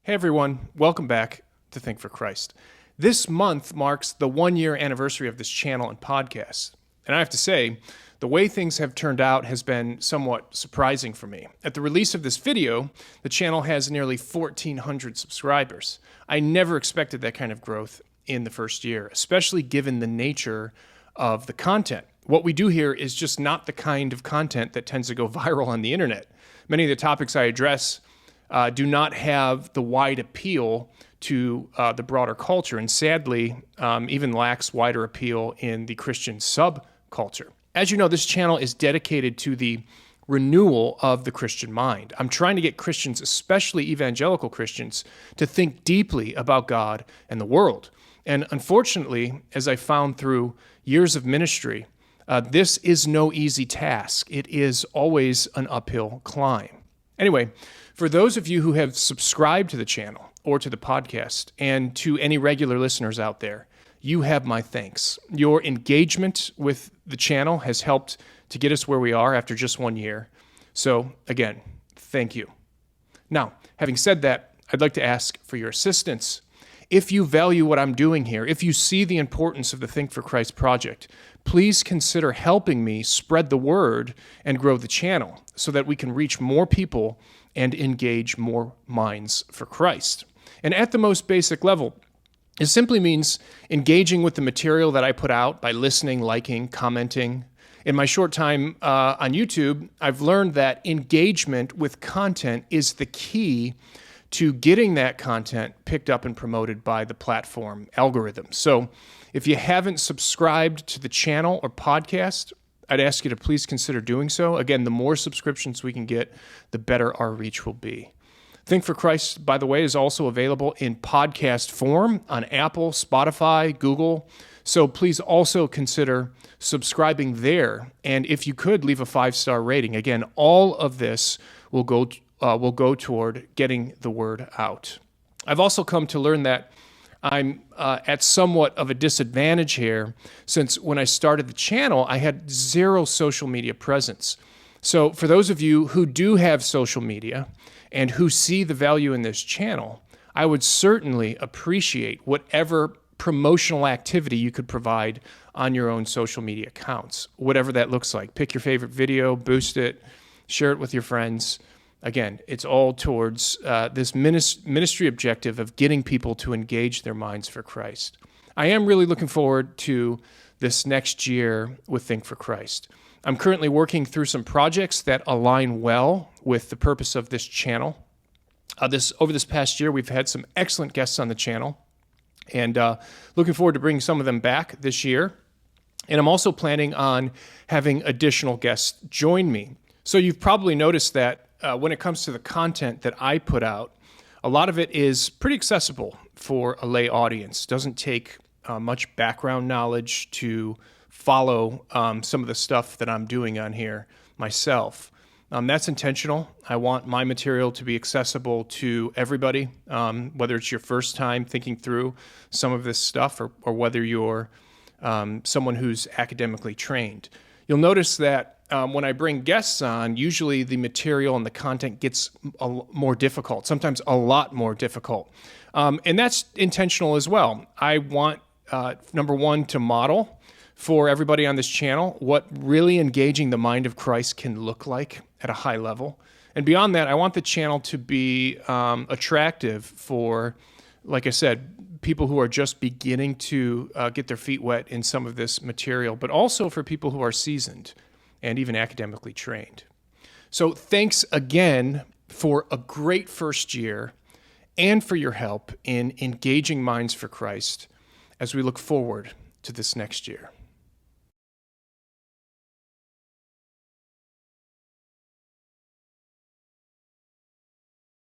Hey everyone, welcome back to Think for Christ. This month marks the 1-year anniversary of this channel and podcast. And I have to say, the way things have turned out has been somewhat surprising for me. At the release of this video, the channel has nearly 1,400 subscribers. I never expected that kind of growth in the first year, especially given the nature of the content. What we do here is just not the kind of content that tends to go viral on the internet. Many of the topics I address do not have the wide appeal to the broader culture, and sadly, even lacks wider appeal in the Christian subculture. As you know, this channel is dedicated to the renewal of the Christian mind. I'm trying to get Christians, especially evangelical Christians, to think deeply about God and the world. And unfortunately, as I found through years of ministry, this is no easy task. It is always an uphill climb. Anyway, for those of you who have subscribed to the channel or to the podcast, and to any regular listeners out there, you have my thanks. Your engagement with the channel has helped to get us where we are after just 1 year. So again, thank you. Now, having said that, I'd like to ask for your assistance. If you value what I'm doing here, if you see the importance of the Think for Christ project, please consider helping me spread the word and grow the channel so that we can reach more people and engage more minds for Christ. And at the most basic level, it simply means engaging with the material that I put out by listening, liking, commenting. In my short time on YouTube, I've learned that engagement with content is the key to getting that content picked up and promoted by the platform algorithm. So if you haven't subscribed to the channel or podcast, I'd ask you to please consider doing so. Again, the more subscriptions we can get, the better our reach will be. Think for Christ, by the way, is also available in podcast form on Apple, Spotify, Google. So please also consider subscribing there. And if you could, leave a 5-star rating. Again, all of this will go toward getting the word out. I've also come to learn that I'm at somewhat of a disadvantage here, since when I started the channel, I had zero social media presence. So for those of you who do have social media and who see the value in this channel, I would certainly appreciate whatever promotional activity you could provide on your own social media accounts, whatever that looks like. Pick your favorite video, boost it, share it with your friends. Again, it's all towards this ministry objective of getting people to engage their minds for Christ. I am really looking forward to this next year with Think for Christ. I'm currently working through some projects that align well with the purpose of this channel. Over this past year, we've had some excellent guests on the channel, and looking forward to bringing some of them back this year. And I'm also planning on having additional guests join me. So you've probably noticed that when it comes to the content that I put out, a lot of it is pretty accessible for a lay audience. It doesn't take much background knowledge to follow some of the stuff that I'm doing on here myself. That's intentional. I want my material to be accessible to everybody, whether it's your first time thinking through some of this stuff or whether you're someone who's academically trained. You'll notice that when I bring guests on, usually the material and the content gets more difficult, sometimes a lot more difficult. And that's intentional as well. I want, number one, to model for everybody on this channel what really engaging the mind of Christ can look like at a high level. And beyond that, I want the channel to be attractive for, like I said, people who are just beginning to get their feet wet in some of this material, but also for people who are seasoned and even academically trained. So thanks again for a great first year and for your help in engaging minds for Christ as we look forward to this next year.